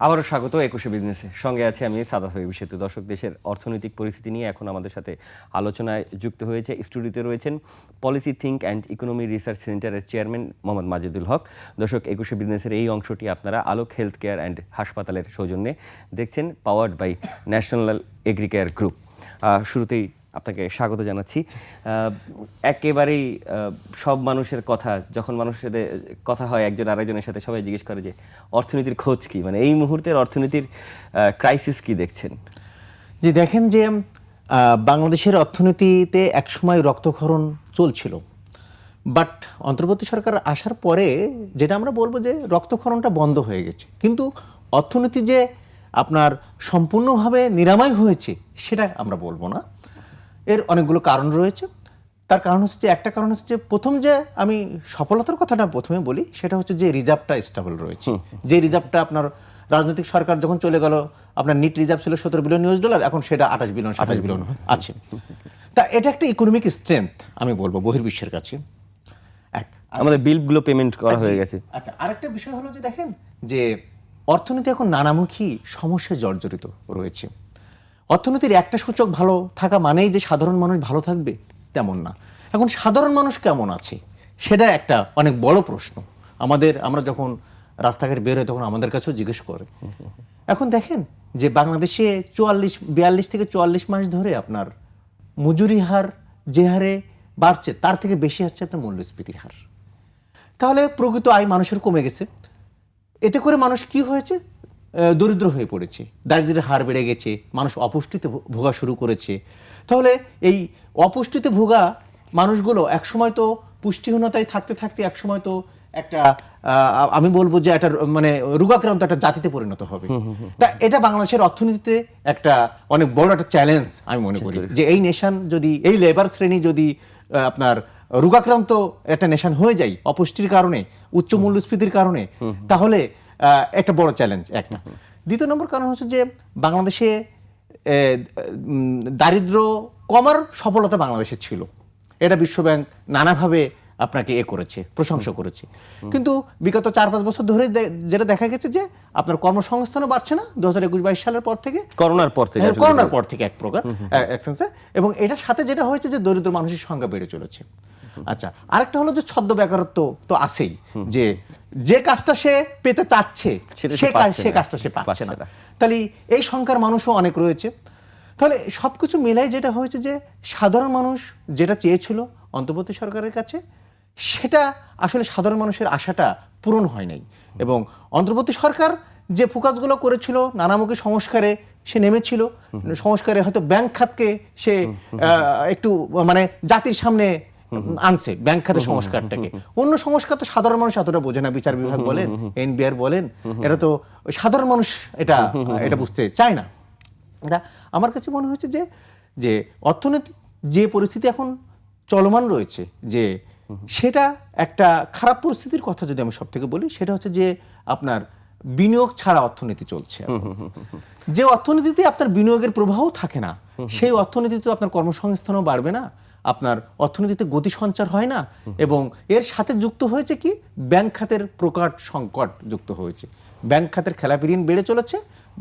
আবারও স্বাগত একুশে বিজনেসে। সঙ্গে আছে আমি সাদাত হাবিব সেতু। দর্শক, দেশের অর্থনৈতিক পরিস্থিতি নিয়ে এখন আমাদের সাথে আলোচনায় যুক্ত হয়েছে, স্টুডিওতে রয়েছেন policy think and economy research সেন্টারের চেয়ারম্যান মোহাম্মদ মাজেদুল হক। দর্শক, একুশে বিজনেসের এই অংশটি আপনারা আলোক হেলথ কেয়ার অ্যান্ড হাসপাতালের সৌজন্যে দেখছেন, powered by National Agricare Group. শুরুতেই আপনাকে স্বাগত জানাচ্ছি। একেবারেই সব মানুষের কথা, যখন মানুষের সাথে কথা হয় একজন আরেকজনের সাথে, সবাই জিজ্ঞেস করে যে অর্থনীতির খোঁজ কি, মানে এই মুহূর্তের অর্থনীতির ক্রাইসিস কি দেখছেন? যে দেখেন যে বাংলাদেশের অর্থনীতিতে একসময় রক্তক্ষরণ চলছিল, বাট অন্তর্বর্তী সরকার আসার পরে যেটা আমরা বলবো যে রক্তক্ষরণটা বন্ধ হয়ে গেছে, কিন্তু অর্থনীতি যে আপনার সম্পূর্ণভাবে নিরাময় হয়েছে সেটা আমরা বলবো না। এর অনেকগুলো কারণ রয়েছে। তার কারণ হচ্ছে যে, একটা কারণ হচ্ছে যে, প্রথম যে আমি সফলতার কথাটা প্রথমে বলি, সেটা হচ্ছে যে রিজার্ভটা স্টেবল রয়েছে। যে রিজার্ভটা আপনার রাজনৈতিক সরকার যখন চলে গেল, আপনার নিট রিজার্ভ ছিল $17 বিলিয়ন, এখন সেটা 28 বিলিয়ন 27 বিলিয়ন আছে। তা এটা একটা ইকোনমিক স্ট্রেংথ আমি বলবো বহির্বিশ্বের কাছে। আমাদের বিলগুলো পেমেন্ট করা হয়ে গেছে। আচ্ছা, আরেকটা বিষয় হলো যে দেখেন যে অর্থনীতি এখন নানামুখী সমস্যায় জর্জরিত রয়েছে। অর্থনীতির একটা সূচক ভালো থাকা মানেই যে সাধারণ মানুষ ভালো থাকবে তেমন না। এখন সাধারণ মানুষ কেমন আছে সেটা একটা অনেক বড় প্রশ্ন। আমরা যখন রাস্তাঘাট বের হয় তখন আমাদের কাছেও জিজ্ঞেস করে। এখন দেখেন যে বাংলাদেশে 42 থেকে 44 মাস ধরে আপনার মজুরি হার যে হারে বাড়ছে, তার থেকে বেশি হচ্ছে আপনার মূল্যস্ফীতির হার। তাহলে প্রকৃত আয় মানুষের কমে গেছে। এতে করে মানুষ কি হয়েছে? দরিদ্র হয়ে পড়েছে, দারিদ্র্যের হার বেড়ে গেছে, মানুষ অপুষ্টিতে ভোগা শুরু করেছে। তাহলে এই অপুষ্টিতে ভোগা মানুষগুলো একসময় তো পুষ্টিহীনতায় থাকতে থাকতে একসময় তো একটা আমি বলবো যে একটা মানে রোগাক্রান্ত একটা জাতিতে পরিণত হবে। তা এটা বাংলাদেশের অর্থনীতিতে একটা অনেক বড় একটা চ্যালেঞ্জ আমি মনে করি, যে এই নেশন যদি, এই লেবার শ্রেণী যদি আপনার রোগাক্রান্ত একটা নেশন হয়ে যায় অপুষ্টির কারণে, উচ্চ মূল্যস্ফীতির কারণে, তাহলে একটা বড় চ্যালেঞ্জ একটা। দ্বিতীয় নম্বর কারণ হচ্ছে যে বাংলাদেশে দারিদ্র্য কমার সফলতা বাংলাদেশের ছিল। এটা বিশ্বব্যাংক নানাভাবে আপনাকে করেছে, প্রশংসা করেছে। কিন্তু বিগত 4-5 বছর ধরে যেটা দেখা গেছে যে আপনার কর্মসংস্থানও বাড়ছে না 2021-22 সালের পর থেকে, করোনার পর থেকে এক প্রকার এক সেন্সে। এবং এটার সাথে যেটা হয়েছে যে দরিদ্র মানুষের সংখ্যা বেড়ে চলেছে। আচ্ছা, আরেকটা হলো যে ছদ্ম বেকারত্ব তো আছেই, যে কাজটা সে পেতে চাচ্ছে সে কাজটা সে পাচ্ছে না। তাহলে এই সংখ্যার মানুষও অনেক রয়েছে। তাহলে সবকিছু মিলাই যেটা হয়েছে যে সাধারণ মানুষ যেটা চেয়েছিল অন্তর্বর্তী সরকারের কাছে, সেটা আসলে সাধারণ মানুষের আশাটা পূরণ হয় নাই। এবং অন্তর্বর্তী সরকার যে ফোকাসগুলো করেছিল, নানামুখী সংস্কারে সে নেমেছিল, সংস্কারে হয়তো ব্যাংক খাতকে সে একটু মানে জাতির সামনে আনছে, ব্যাংক খাতের সংস্কারটাকে। অন্য সংস্কার তো সাধারণ মানুষ এতটা বোঝে না, বিচার বিভাগ বলেন, এনবিআর বলেন, এরা তো সাধারণ মানুষ এটা বুঝতে চায় না। আমার কাছে মনে হয়েছে যে অর্থনীতি যে পরিস্থিতি এখন চলমান রয়েছে, যে সেটা একটা খারাপ পরিস্থিতির কথা যদি আমি সব থেকে বলি, সেটা হচ্ছে যে আপনার বিনিয়োগ ছাড়া অর্থনীতি চলছে। যে অর্থনীতিতে আপনার বিনিয়োগের প্রবাহ থাকে না, সেই অর্থনীতিতে আপনার কর্মসংস্থানও বাড়বে না, আপনার অর্থনীতিতে গতি সঞ্চার হয় না। এবং এর সাথে যুক্ত হয়েছে কি, ব্যাংক খাতের প্রকট সংকট যুক্ত হয়েছে। ব্যাংক খাতের খেলাপি ঋণ বেড়ে চলেছে,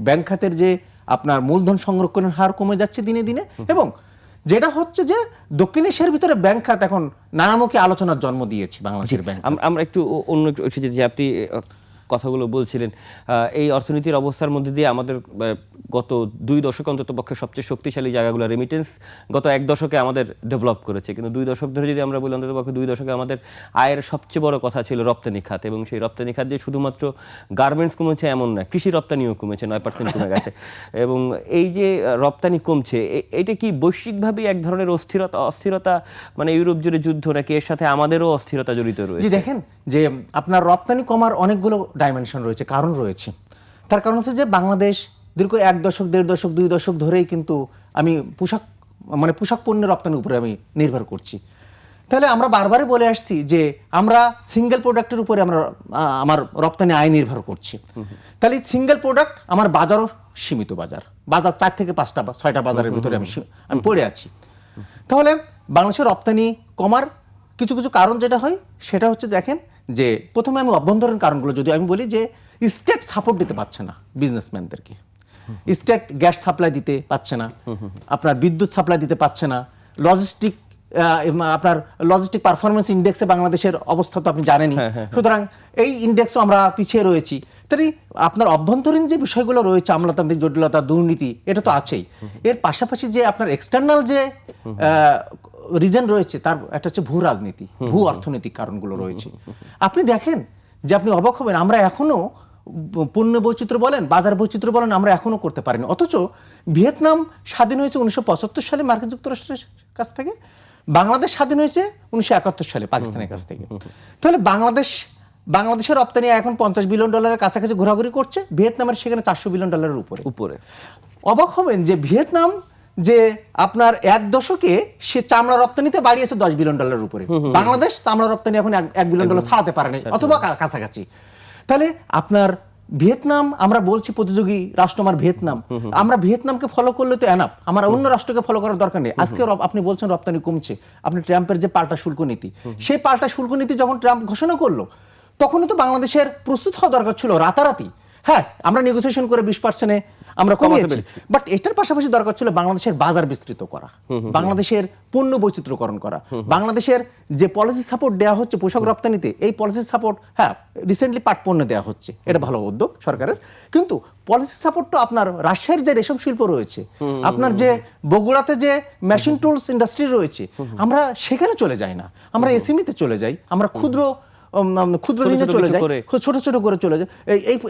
ব্যাংক খাতের যে আপনার মূলধন সংরক্ষণের হার কমে যাচ্ছে দিনে দিনে। এবং যেটা হচ্ছে যে দক্ষিণ এশিয়ার ভিতরে ব্যাংক খাত এখন নানামুখী আলোচনার জন্ম দিয়েছে বাংলাদেশের ব্যাংক। আমরা একটু অন্য যে আপনি কথাগুলো বলছিলেন, এই অর্থনীতির অবস্থার মধ্যে দিয়ে আমাদের গত 2 দশক অন্তত পক্ষে সবচেয়ে শক্তিশালী জায়গাগুলো রেমিটেন্স গত 1 দশকে আমাদের ডেভেলপ করেছে। কিন্তু 2 দশক ধরে যদি আমরা বলি, অন্তত পক্ষে 2 দশকে আমাদের আয়ের সবচেয়ে বড় কথা ছিল রপ্তানি খাত। এবং সেই রপ্তানি খাত যে শুধুমাত্র গার্মেন্টস কমেছে এমন না, কৃষি রপ্তানিও কমেছে, 9% কমে গেছে। এবং এই যে রপ্তানি কমছে, এটা কি বৈশ্বিকভাবে এক ধরনের অস্থিরতা, মানে ইউরোপ জুড়ে যুদ্ধ, নাকি এর সাথে আমাদেরও অস্থিরতা জড়িত রয়েছে? দেখেন যে আপনার রপ্তানি কমার অনেকগুলো ডাইমেনশন রয়েছে, কারণ রয়েছে। তার কারণ হচ্ছে যে বাংলাদেশ দীর্ঘ 1 দশক, 1.5 দশক, 2 দশক ধরেই কিন্তু আমি পোশাক পণ্যের রপ্তানির উপরে আমি নির্ভর করছি। তাহলে আমরা বারবারই বলে আসছি যে আমরা সিঙ্গেল প্রোডাক্টের উপরে আমার রপ্তানি আয় নির্ভর করছি। তাহলে সিঙ্গেল প্রোডাক্ট আমার বাজারও সীমিত, বাজার 4 থেকে 5টা 6টা বাজারের ভিতরে আমি পড়ে আছি। তাহলে বাংলাদেশের রপ্তানি কমার কিছু কিছু কারণ যেটা হয়, সেটা হচ্ছে দেখেন যে প্রথমে আমি অভ্যন্তরীণ কারণগুলো যদি আমি বলি, যে স্টেট সাপোর্ট দিতে পারছে না বিজনেসম্যানদেরকে, স্টেট গ্যাস সাপ্লাই দিতে পারছে না, আপনার বিদ্যুৎ সাপ্লাই দিতে পারছে না, আপনার লজিস্টিক পারফরমেন্স ইন্ডেক্সে বাংলাদেশের অবস্থা তো আপনি জানেনই। সুতরাং এই ইন্ডেক্সও আমরা পিছিয়ে রয়েছি। তাই আপনার অভ্যন্তরীণ যে বিষয়গুলো রয়েছে, আমলাতান্ত্রিক জটিলতা, দুর্নীতি, এটা তো আছেই। এর পাশাপাশি যে আপনার এক্সটার্নাল যে রিজন রয়েছে, তার একটা হচ্ছে ভূ রাজনীতি, ভূ অর্থনৈতিক কারণগুলো রয়েছে। আপনি দেখেন যে আপনি অবাক হবেন, আমরা এখনো পণ্য বৈচিত্র্য বলেন, বাজার বৈচিত্র্য বলেন, আমরা এখনো করতে পারিনি। অথচ ভিয়েতনাম স্বাধীন হয়েছে 1975 সালে মার্কিন যুক্তরাষ্ট্রের কাছ থেকে, বাংলাদেশ স্বাধীন হয়েছে 1971 সালে পাকিস্তানের কাছ থেকে। তাহলে বাংলাদেশের রপ্তানি এখন $50 বিলিয়ন কাছাকাছি ঘোরাঘুরি করছে, ভিয়েতনামের সেখানে $400 বিলিয়ন উপরে। অবাক হবেন যে ভিয়েতনাম যে আপনার এক দশকে সে চামড়া রপ্তানিতে বাড়িয়েছে $10 বিলিয়ন উপরে, বাংলাদেশ চামড়া রপ্তানি এখন $1 বিলিয়ন ছাড়াতে পারেনি অথবা কাছাকাছি। তাহলে আপনার ভিয়েতনাম, আমরা বলছি প্রতিযোগী রাষ্ট্র আমার ভিয়েতনাম, আমরা ভিয়েতনামকে ফলো করলে তো এনাফ, আমার অন্য রাষ্ট্রকে ফলো করার দরকার নেই। আজকে আপনি বলছেন রপ্তানি কমছে, আপনি ট্রাম্পের যে পাল্টা শুল্ক নীতি, সেই পাল্টা শুল্ক নীতি যখন ট্রাম্প ঘোষণা করলো, তখনই তো বাংলাদেশের প্রস্তুত হওয়া দরকার ছিল রাতারাতি। হ্যাঁ, আমরা নেগোসিয়েশন করে 20% আমরা কমিয়েছি, বাট এটার পাশাপাশি দরকার ছিল বাংলাদেশের বাজার বিস্তৃত করা, বাংলাদেশের পণ্য বৈচিত্র্যকরণ করা, বাংলাদেশের যে পলিসি সাপোর্ট দেওয়া হচ্ছে পোশাক রপ্তানিতে, এই পলিসি সাপোর্ট, হ্যাঁ রিসেন্টলি পাট পণ্য দেওয়া হচ্ছে, এটা ভালো উদ্যোগ সরকারের, কিন্তু পলিসি সাপোর্টটা আপনার রাজশাহীর যে রেশম শিল্প রয়েছে, আপনার যে বগুড়াতে যে মেশিন টুলস ইন্ডাস্ট্রি রয়েছে, আমরা সেখানে চলে যাই না, আমরা এসএমইতে চলে যাই, আমরা ক্ষুদ্র ঋণে চলে যাই, ছোট ছোট করে চলে যাই,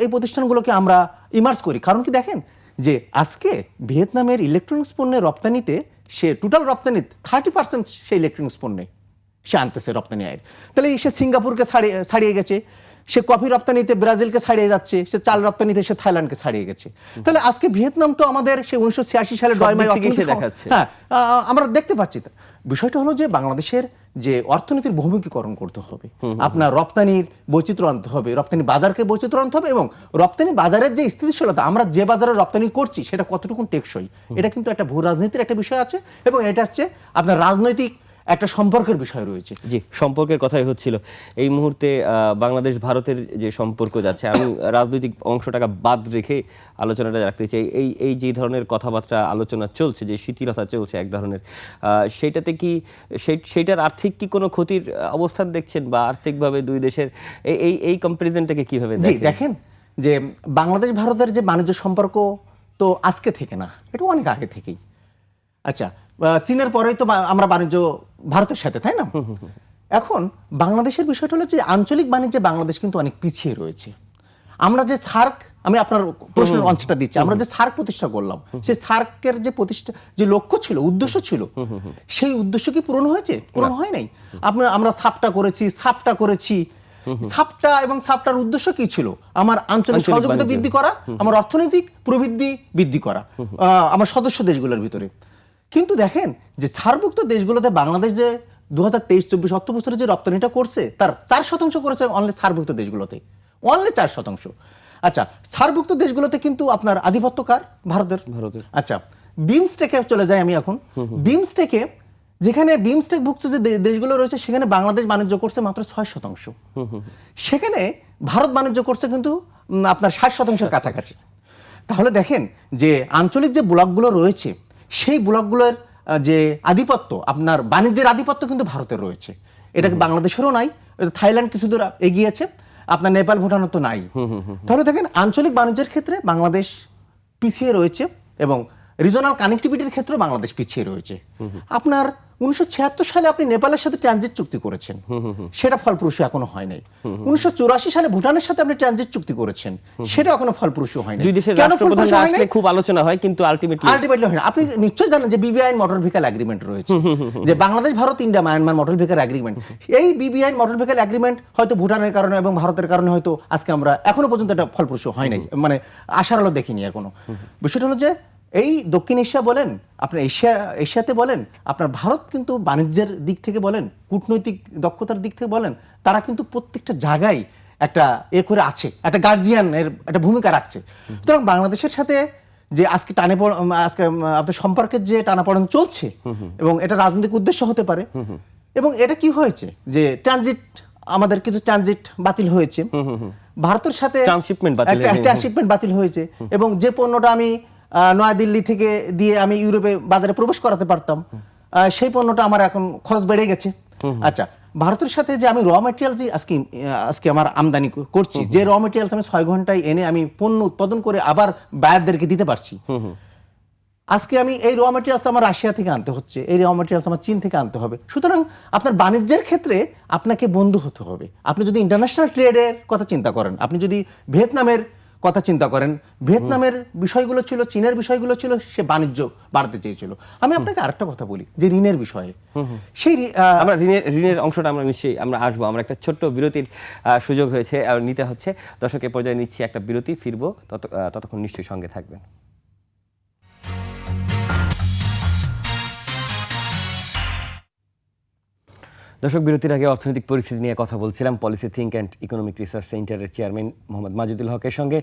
এই প্রতিষ্ঠানগুলোকে আমরা ইমার্জ করি। কারণ কি দেখেন যে আজকে ভিয়েতনামের ইলেকট্রনিক্স পণ্যের রপ্তানিতে, সে টোটাল রপ্তানিতে 30% সে ইলেকট্রনিক্স পণ্যে সে আনতেছে রপ্তানি আয়ের। তাহলে সে সিঙ্গাপুরকে ছাড়িয়ে গেছে, সে কফি রপ্তানিতে ব্রাজিলকে ছাড়িয়ে যাচ্ছে, সে চাল রপ্তানিতে সে থাইল্যান্ডকে ছাড়িয়ে গেছে। তাহলে আজকে ভিয়েতনাম তো আমাদের সে 1986 সালে হ্যাঁ আমরা দেখতে পাচ্ছি। বিষয়টা হলো যে বাংলাদেশের যে অর্থনীতির বহুমুখীকরণ করতে হবে, আপনার রপ্তানির বৈচিত্র্য আনতে হবে, রপ্তানি বাজারকে বৈচিত্র্য আনতে হবে, এবং রপ্তানি বাজারের যে স্থিতিশীলতা, আমরা যে বাজারে রপ্তানি করছি সেটা কতটুকু টেকসই, এটা কিন্তু একটা ভূ রাজনীতির একটা বিষয় আছে, এবং এটা হচ্ছে আপনার রাজনৈতিক একটা সম্পর্কের বিষয় রয়েছে। জি, সম্পর্কের কথাই হচ্ছিল। এই মুহূর্তে বাংলাদেশ ভারতের যে সম্পর্ক যাচ্ছে, আমি রাজনৈতিক অংশটাকে বাদ রেখে আলোচনাটা রাখতে চাই। এই যে ধরনের কথাবার্তা আলোচনা চলছে, যে শিথিলতা চলছে এক ধরনের, সেইটাতে কি সেইটার আর্থিক কি কোনো ক্ষতির অবস্থান দেখছেন, বা আর্থিকভাবে দুই দেশের এই কম্পারিজনটাকে কিভাবে দেখেন? যে বাংলাদেশ ভারতের যে বাণিজ্য সম্পর্ক তো আজকে থেকে না, এটা অনেক আগে থেকেই। আচ্ছা, চীনের পরেই তো আমরা বাণিজ্য ভারতের সাথে, তাই না? এখন বাংলাদেশের বিষয়টা হলো যে আঞ্চলিক বাণিজ্যে বাংলাদেশ কিন্তু অনেক পিছিয়ে রয়েছে। আমরা যে সার্ক, আমি আপনার প্রশ্নের অংশটা দিচ্ছি, আমরা যে সার্ক প্রতিষ্ঠা করলাম, সেই সার্কের যে প্রতিষ্ঠা যে লক্ষ্য ছিল, উদ্দেশ্য ছিল, সেই উদ্দেশ্য কি পূরণ হয়েছে? পূরণ হয় নাই। আমরা সাপটা করেছি, সাপটা এবং সাপটার উদ্দেশ্য কি ছিল? আমার আঞ্চলিক সহযোগিতা বৃদ্ধি করা, আমার অর্থনৈতিক প্রবৃদ্ধি বৃদ্ধি করা আমার সদস্য দেশগুলোর ভিতরে। কিন্তু দেখেন যে ছাড়ভুক্ত দেশগুলোতে বাংলাদেশ যে 2023-24 অর্থ বছরে যে রপ্তানিটা করছে, তার 4% করেছে অনলি ছাড়ভুক্ত দেশগুলোতে, অনলি 4%। আচ্ছা, ছাড়ভুক্ত দেশগুলোতে কিন্তু আপনার আধিপত্য কার? ভারতের। আচ্ছা, বিমস্টেকে চলে যাই আমি এখন। বিমস্টেকে, যেখানে বিমস্টেক ভুক্ত যে দেশগুলো রয়েছে, সেখানে বাংলাদেশ বাণিজ্য করছে মাত্র 6%, সেখানে ভারত বাণিজ্য করছে কিন্তু আপনার 60%-এর কাছাকাছি। তাহলে দেখেন যে আঞ্চলিক যে ব্লকগুলো রয়েছে, সেই ব্লকগুলোর যে আধিপত্য, আপনার বাণিজ্যের আধিপত্য কিন্তু ভারতের রয়েছে। এটা বাংলাদেশেরও নাই, থাইল্যান্ড কিছু দূর এগিয়েছে, আপনার নেপাল ভুটানও তো নাই। তাহলে দেখেন আঞ্চলিক বাণিজ্যের ক্ষেত্রে বাংলাদেশ পিছিয়ে রয়েছে, এবং রিজনাল কানেক্টিভিটির ক্ষেত্রে বাংলাদেশ পিছিয়ে রয়েছে। আপনার 1976 সালে আপনি নেপালের সাথে ট্রানজিট চুক্তি করেছেন, সেটা ফলপ্রসূ এখনো হয় নাই। 1984 সালে ভুটানের সাথে আপনি ট্রানজিট চুক্তি করেছেন, সেটা এখনো ফলপ্রসূ হয় নাই। দুই দেশের রাষ্ট্রপ্রধান আসলে খুব আলোচনা হয়, কিন্তু আলটিমেটলি হয় না। আপনি নিশ্চয়ই জানেন যে বিবিআইন মোটর ভেহিকল এগ্রিমেন্ট রয়েছে, যে Bangladesh, Bharat, India, Myanmar motor vehicle agreement. এই বিবিআইন মোটর ভেহিকল এগ্রিমেন্ট হয়তো ভুটানের কারণে এবং ভারতের কারণে হয়তো আজকে আমরা এখনো পর্যন্ত এটা ফলপ্রসূ হয় নাই, মানে আশার আলো দেখিনি এখনো। বিষয়টা হলো যে এই দক্ষিণ এশিয়া বলেন, আপনার এশিয়াতে বলেন, আপনার ভারত কিন্তু বাণিজ্যের দিক থেকে বলেন, কূটনৈতিক দক্ষতার দিক থেকে বলেন, তারা কিন্তু প্রত্যেকটা জায়গায় একটা করে আছে, একটা গার্জিয়ানের একটা ভূমিকা রাখছে। সুতরাং বাংলাদেশের সাথে যে আজকে আজকে আপনার সম্পর্কের যে টানাপোড়েন চলছে, এবং এটা রাজনৈতিক উদ্দেশ্য হতে পারে, এবং এটা কি হয়েছে যে আমাদের কিছু ট্রানজিট বাতিল হয়েছে, ভারতের সাথে ট্রান্সশিপমেন্ট বাতিল হয়েছে। ট্রান্সশিপমেন্ট বাতিল হয়েছে এবং যে পণ্যটা আমি নয়াদিল্লি থেকে দিয়ে আমি ইউরোপে বাজারে প্রবেশ করাতে পারতাম, সেই পণ্যটা আমার এখন খরচ বেড়ে গেছে। আচ্ছা, ভারতের সাথে যে আমি র ম্যাটেরিয়াল যে আজকে আমার আমদানি করছি, যে র ম্যাটেরিয়ালস আমি 6 ঘন্টায় এনে আমি পণ্য উৎপাদন করে আবার বায়ারদেরকে দিতে পারছি, আজকে আমি এই র ম্যাটেরিয়ালস আমার রাশিয়া থেকে আনতে হচ্ছে, এই র ম্যাটেরিয়ালস আমার চীন থেকে আনতে হবে। সুতরাং আপনার বাণিজ্যের ক্ষেত্রে আপনাকে বন্ধু হতে হবে। আপনি যদি ইন্টারন্যাশনাল ট্রেডের কথা চিন্তা করেন, আপনি যদি ভিয়েতনামের কথা চিন্তা করেন, ভিয়েতনামের বিষয়গুলো ছিল, চীনের বিষয়গুলো ছিল, সে বাণিজ্য বাড়তে চেয়েছিল। আমি আপনাকে আরেকটা কথা বলি যে ঋণের বিষয়ে, সেই আমরা ঋণের অংশটা আমরা নিশ্চয়ই আমরা আসবো। আমরা একটা ছোট্ট বিরতির সুযোগ হয়েছে আর নিতে হচ্ছে। দর্শকের পর্যায়ে নিচ্ছি একটা বিরতি, ফিরবো, ততক্ষণ নিশ্চয়ই সঙ্গে থাকবেন। দর্শক, বিরতির আগে অর্থনৈতিক পরিস্থিতি নিয়ে কথা বলছিলাম policy think and economic research সেন্টারের চেয়ারম্যান মোহাম্মদ মাজেদুল হকের সঙ্গে।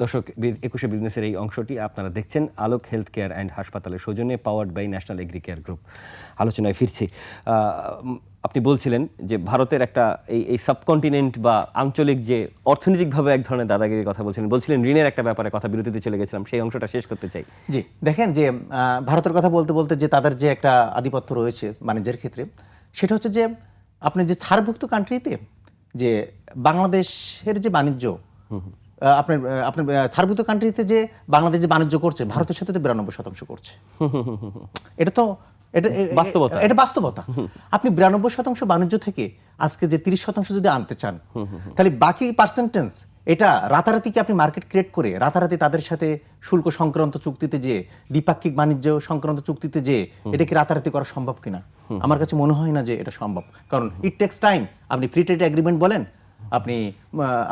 দর্শক, 21শে বিজনেসের এই অংশটি আপনারা দেখছেন আলোক হেলথ কেয়ার অ্যান্ড হাসপাতালের সৌজন্যে, powered by National Agri Care Group. আলোচনায় ফিরছি। আপনি বলছিলেন যে ভারতের একটা এই সাবকন্টিনেন্ট বা আঞ্চলিক যে অর্থনৈতিকভাবে এক ধরনের দাদাগিরির কথা বলছিলেন ঋণের একটা ব্যাপারে কথা, বিরতিতে চলে গেছিলাম, সেই অংশটা শেষ করতে চাই। জি, দেখেন যে ভারতের কথা বলতে বলতে যে তাদের যে একটা আধিপত্য রয়েছে বাণিজ্যের ক্ষেত্রে, সেটা হচ্ছে যে আপনি যে ছাড়ভুক্ত কান্ট্রিতে যে বাংলাদেশের যে বাণিজ্য, আপনার আপনার ছাড়ভুক্ত কান্ট্রিতে যে বাংলাদেশ যে বাণিজ্য করছে, ভারতের সাথে তো 92% করছে। এটা তো বাস্তবতা। এটা বাস্তবতা। আপনি 92% বাণিজ্য থেকে আজকে যে 30% যদি আনতে চান, তাহলে বাকি পার্সেন্টেজ এটা রাতারাতি কি আপনি মার্কেট ক্রিয়েট করে রাতারাতি তাদের সাথে শুল্ক সংক্রান্ত চুক্তিতে যে দ্বিপাক্ষিক বাণিজ্য সংক্রান্ত চুক্তিতে যে এটা কি রাতারাতি করা সম্ভব কিনা? আমার কাছে মনে হয় না যে এটা সম্ভব, কারণ ইট টেক্স টাইম। আপনি ফ্রি ট্রেড এগ্রিমেন্ট বলেন,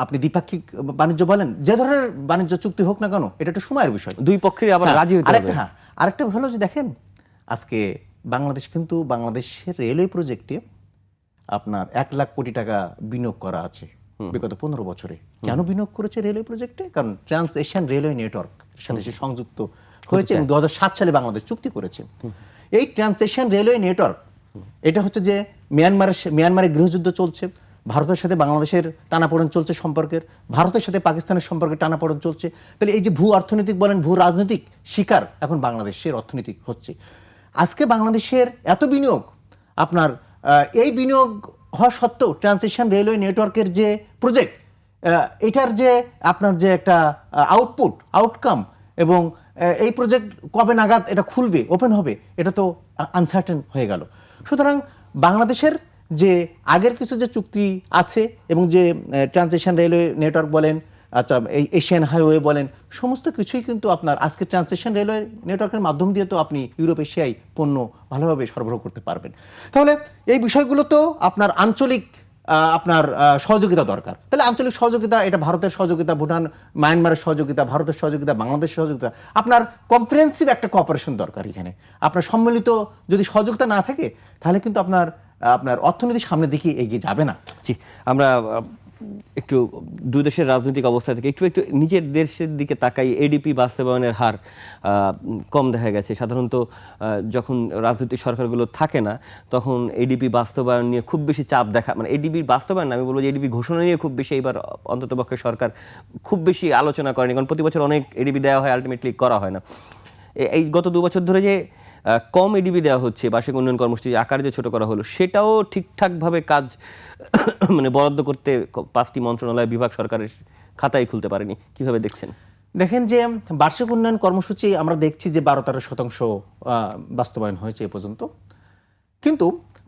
আপনি দ্বিপাক্ষিক বাণিজ্য বলেন, যে ধরনের বাণিজ্য চুক্তি হোক না কেন, এটা একটা সময়ের বিষয়। দুই পক্ষের আবার রাজি হতে হবে। আরেকটা হলো যে দেখেন, আজকে বাংলাদেশ কিন্তু বাংলাদেশের রেলওয়ে প্রজেক্টে আপনার 1 লাখ কোটি টাকা বিনিয়োগ করা আছে বিগত 15 বছরে। কেন বিনিয়োগ করেছে রেলওয়ে প্রজেক্টে? কারণ ট্রান্স এশিয়ান রেলওয়ে নেটওয়ার্ক সাথে সে সংযুক্ত হয়েছে এবং 2007 সালে বাংলাদেশ চুক্তি করেছে। এই ট্রান্স এশিয়ান রেলওয়ে নেটওয়ার্ক, এটা হচ্ছে যে মিয়ানমারে গৃহযুদ্ধ চলছে, ভারতের সাথে বাংলাদেশের টানাপোড়েন চলছে সম্পর্কের, ভারতের সাথে পাকিস্তানের সম্পর্কে টানাপোড়েন চলছে। তাহলে এই যে ভূ অর্থনৈতিক বলেন, ভূ রাজনৈতিক শিকার এখন বাংলাদেশের অর্থনীতি হচ্ছে। আজকে বাংলাদেশের এত বিনিয়োগ, আপনার এই বিনিয়োগ হওয়া সত্ত্বেও ট্রান্সেশন রেলওয়ে নেটওয়ার্কের যে প্রজেক্ট, এটার যে আপনার যে একটা আউটকাম এবং এই প্রজেক্ট কবে নাগাদ এটা খুলবে, ওপেন হবে, এটা তো আনসার্টেন হয়ে গেল। সুতরাং বাংলাদেশের যে আগের কিছু যে চুক্তি আছে এবং যে ট্রান্সেশন রেলওয়ে নেটওয়ার্ক বলেন, আচ্ছা এই এশিয়ান হাইওয়ে বলেন, সমস্ত কিছুই কিন্তু আপনার আজকে ট্রান্সেশন রেলওয়ে নেটওয়ার্কের মাধ্যম দিয়ে তো আপনি ইউরোপ এশিয়ায় পণ্য ভালোভাবে সরবরাহ করতে পারবেন। তাহলে এই বিষয়গুলো তো আপনার আঞ্চলিক আপনার সহযোগিতা দরকার। তাহলে আঞ্চলিক সহযোগিতা, এটা ভারতের সহযোগিতা, ভুটান মায়ানমারের সহযোগিতা, ভারতের সহযোগিতা, বাংলাদেশের সহযোগিতা, আপনার কম্প্রিহেনসিভ একটা কোঅপারেশন দরকার এখানে। আপনার সম্মিলিত যদি সহযোগিতা না থাকে, তাহলে কিন্তু আপনার অর্থনীতি সামনের দিকে এগিয়ে যাবে না। জি, আমরা একটু দুই দেশের রাজনৈতিক অবস্থা থেকে একটু নিজের দেশের দিকে তাকাই। এডিপি বাস্তবায়নের হার কম দেখা গেছে। সাধারণত যখন রাজনৈতিক সরকারগুলো থাকে না, তখন এডিপি বাস্তবায়ন নিয়ে খুব বেশি চাপ দেখা, মানে এডিপির বাস্তবায়ন, আমি বলবো যে এডিপি ঘোষণা নিয়ে খুব বেশি এবার অন্ততপক্ষে সরকার খুব বেশি আলোচনা করেনি, কারণ প্রতি বছর অনেক এডিপি দেওয়া হয়, আলটিমেটলি করা হয় না। এই গত 2 বছর ধরে যে কম এডিবি দেওয়া হচ্ছে, বার্ষিক উন্নয়ন কর্মসূচি আকারে যে ছোট করা হলো, সেটাও ঠিকঠাকভাবে কাজ মানে বরাদ্দ করতে 5টি মন্ত্রণালয় বিভাগ সরকারের খাতায় খুলতে পারেনি। কিভাবে দেখছেন? দেখেন যে বার্ষিক উন্নয়ন কর্মসূচি আমরা দেখছি যে 12-13% বাস্তবায়ন হয়েছে এ পর্যন্ত, কিন্তু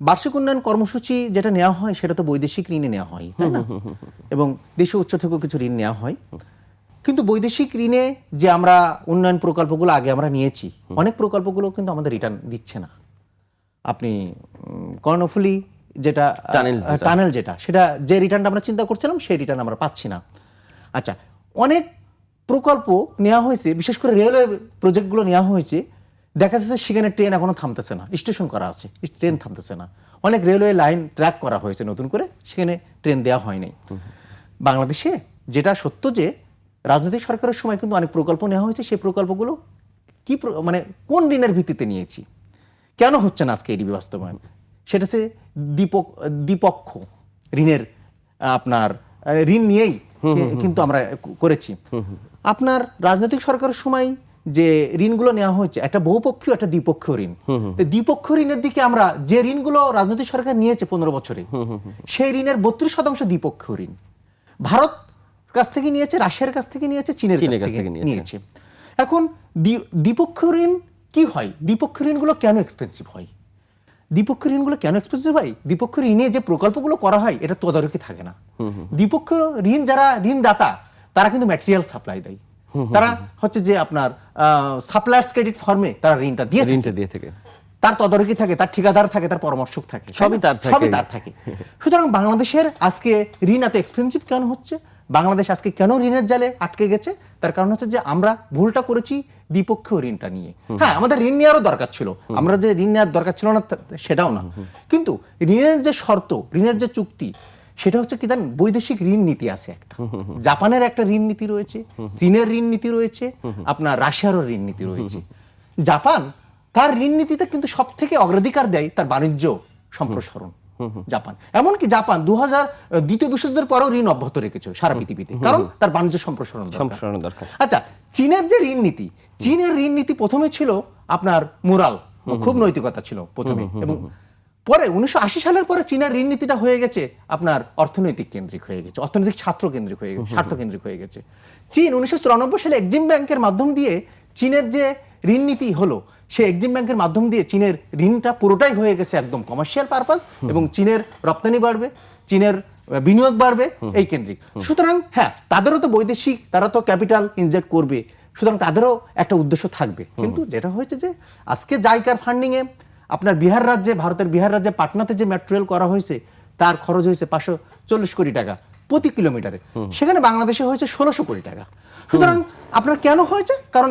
বার্ষিক উন্নয়ন কর্মসূচি যেটা নেওয়া হয় সেটা তো বৈদেশিক ঋণে নেওয়া হয়, তাই না? এবং দেশীয় উৎস থেকেও কিছু ঋণ নেওয়া হয়, কিন্তু বৈদেশিক ঋণে যে আমরা উন্নয়ন প্রকল্পগুলো আগে আমরা নিয়েছি, অনেক প্রকল্পগুলো কিন্তু আমাদের রিটার্ন দিচ্ছে না। আপনি কর্ণফুলী যেটা টানেল যেটা, সেটা যে রিটার্নটা আমরা চিন্তা করছিলাম সেই রিটার্ন আমরা পাচ্ছি না। আচ্ছা, অনেক প্রকল্প নেওয়া হয়েছে, বিশেষ করে রেলওয়ে প্রজেক্টগুলো নেওয়া হয়েছে, দেখা যাচ্ছে সেখানে ট্রেন এখনো থামতেছে না, স্টেশন করা আছে, ট্রেন থামতেছে না। অনেক রেলওয়ে লাইন ট্র্যাক করা হয়েছে নতুন করে, সেখানে ট্রেন দেওয়া হয়নি। বাংলাদেশে যেটা সত্য যে রাজনৈতিক সরকারের সময় কিন্তু অনেক প্রকল্প নেওয়া হয়েছে, সেই প্রকল্পগুলো কি মানে কোন ঋণের ভিত্তিতে নিয়েছি, কেন হচ্ছে না আজকে এডিবি বাস্তবায়ন? সেটা হচ্ছে দ্বিপক্ষ ঋণের আপনার ঋণ নিয়েই কিন্তু আমরা করেছি। আপনার রাজনৈতিক সরকারের সময় যে ঋণগুলো নেওয়া হয়েছে একটা বহুপক্ষীয় একটা দ্বিপক্ষীয় ঋণ। তো দ্বিপক্ষীয় ঋণের দিকে আমরা যে ঋণগুলো রাজনৈতিক সরকার নিয়েছে 15 বছরে, সেই ঋণের 32% দ্বিপক্ষীয় ঋণ। ভারত কাছ থেকে নিয়েছে, রাশিয়ার কাছ থেকে নিয়েছে, চীনের কাছ থেকে নিয়েছে। এখন দ্বিপক্ষীয় ঋণ কি হয়, দ্বিপক্ষীয় ঋণগুলো কেন এক্সপেন্সিভ হয়? দ্বিপক্ষীয় ঋণগুলো কেন এক্সপেন্সিভ হয়? দ্বিপক্ষীয় ঋণে যে প্রকল্পগুলো করা হয় এটা তদারকি থাকে না। দ্বিপক্ষীয় ঋণ যারা ঋণদাতা তারা কিন্তু ম্যাটেরিয়াল সাপ্লাই দেয়, তারা হচ্ছে যে আপনার সাপ্লায়ার্স ক্রেডিট ফর্মে তারা ঋণটা দিয়ে থাকে, তার তদারকি থাকে, তার ঠিকাদার থাকে, তার পরামর্শক থাকে, সবই তার থাকে। সুতরাং বাংলাদেশের আজকে ঋণ এত এক্সপেন্সিভ কেন হচ্ছে, বাংলাদেশ আজকে কেন ঋণের জালে আটকে গেছে, তার কারণ হচ্ছে যে আমরা ভুলটা করেছি দ্বিপক্ষীয় ঋণটা নিয়ে। হ্যাঁ, আমাদের ঋণ নেওয়ারও দরকার ছিল, আমরা যে ঋণ নেওয়ার দরকার ছিল না সেটাও না, কিন্তু ঋণের যে শর্ত, ঋণের যে চুক্তি, সেটা হচ্ছে কি জানেন, বৈদেশিক ঋণ নীতি আছে একটা, জাপানের একটা ঋণ নীতি রয়েছে, চীনের ঋণ নীতি রয়েছে, আপনার রাশিয়ারও ঋণ নীতি রয়েছে। জাপান তার ঋণ নীতিতে কিন্তু সব থেকে অগ্রাধিকার দেয় তার বাণিজ্য সম্প্রসারণ। জাপান, এমনকি জাপান দ্বিতীয় বিশ্বযুদ্ধের পরেও ঋণ অব্যাহত রেখেছে সারা পৃথিবীতে, কারণ তার বাণিজ্য সম্প্রসারণ দরকার। আচ্ছা, চীনের যে ঋণ নীতি, চীনের ঋণ নীতি প্রথমে ছিল আপনার মোরাল, খুব নৈতিকতা ছিল প্রথমে, এবং পরে 1980 সালের পরে চীনের ঋণ নীতিটা হয়ে গেছে আপনার অর্থনৈতিক কেন্দ্রিক হয়ে গেছে, অর্থনৈতিক স্বার্থ কেন্দ্রিক হয়ে গেছে। চীন 1994 সালে এক্সিম ব্যাংকের মাধ্যম দিয়ে চীনের যে ঋণ নীতি হলো, সেই এক্সিম ব্যাংকের মাধ্যম দিয়ে চীনের ঋণটা পুরোটাই হয়ে গেছে একদম কমার্শিয়াল পারপাস, এবং চীনের রপ্তানি বাড়বে, চীনের বিনিয়োগ বাড়বে, এই কেন্দ্রিক। সুতরাং হ্যাঁ, তাদেরও তো বৈদেশিক, তারা তো ক্যাপিটাল ইনজেক্ট করবে, সুতরাং তাদেরও একটা উদ্দেশ্য থাকবে। কিন্তু যেটা হয়েছে যে আজকে জাইকার ফান্ডিংয়ে আপনার বিহার রাজ্যে, ভারতের বিহার রাজ্যে পাটনাতে যে মেট্রো রেল করা হয়েছে তার খরচ হয়েছে 540 কোটি টাকা প্রতি কিলোমিটারে, সেখানে বাংলাদেশে হয়েছে 1600 কোটি টাকা। সুতরাং আপনার কেন হয়েছে, কারণ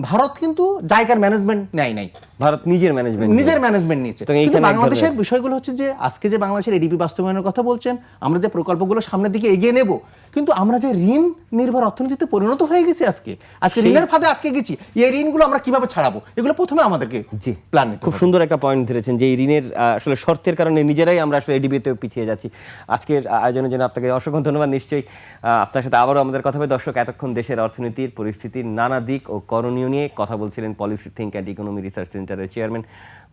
ভারত কিন্তু জাইকার ম্যানেজমেন্ট নেয় নাই, ভারত নিজের ম্যানেজমেন্ট নিয়েছে। কিন্তু বাংলাদেশের বিষয়গুলো হচ্ছে যে আজকে যে বাংলাদেশের এডিপি বাস্তবায়নের কথা বলছেন, আমরা যে প্রকল্পগুলো সামনের দিকে এগিয়ে নেব, কিন্তু আমরা যে ঋণ নির্ভর অর্থনীতিতে পরিণত হয়ে গেছি, আজকে ঋণের ফাঁদে আটকে গেছি, এই ঋণগুলো আমরা কিভাবে ছাড়াবো, এগুলো প্রথমে আমাদেরকে প্ল্যান নিতে হবে। খুব সুন্দর একটা পয়েন্ট ধরেছেন যে এই ঋণের আসলে শর্তের কারণে নিজেরাই আমরা আসলে এডিবিতে পিছিয়ে যাচ্ছি। আজকের আয়োজনের জন্য আপনাকে অসংখ্য ধন্যবাদ। নিশ্চয়ই আপনার সাথে আবারও আমাদের কথা হবে। দর্শক, এতক্ষণ দেশের অর্থনীতির পরিস্থিতির নানা দিক ও করণীয় নিয়ে কথা বলছিলেন policy think and economy research সেন্টারের চেয়ারম্যান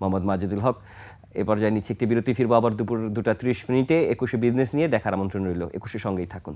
মোহাম্মদ মাজেদুল হক। এ পর্যায়ে নিচ্ছে একটি বিরতি, ফিরবো আবার দুপুর 2টা 30 মিনিটে 21শে বিজনেস নিয়ে। দেখার আমন্ত্রণ রইল, 21শে সঙ্গেই থাকুন।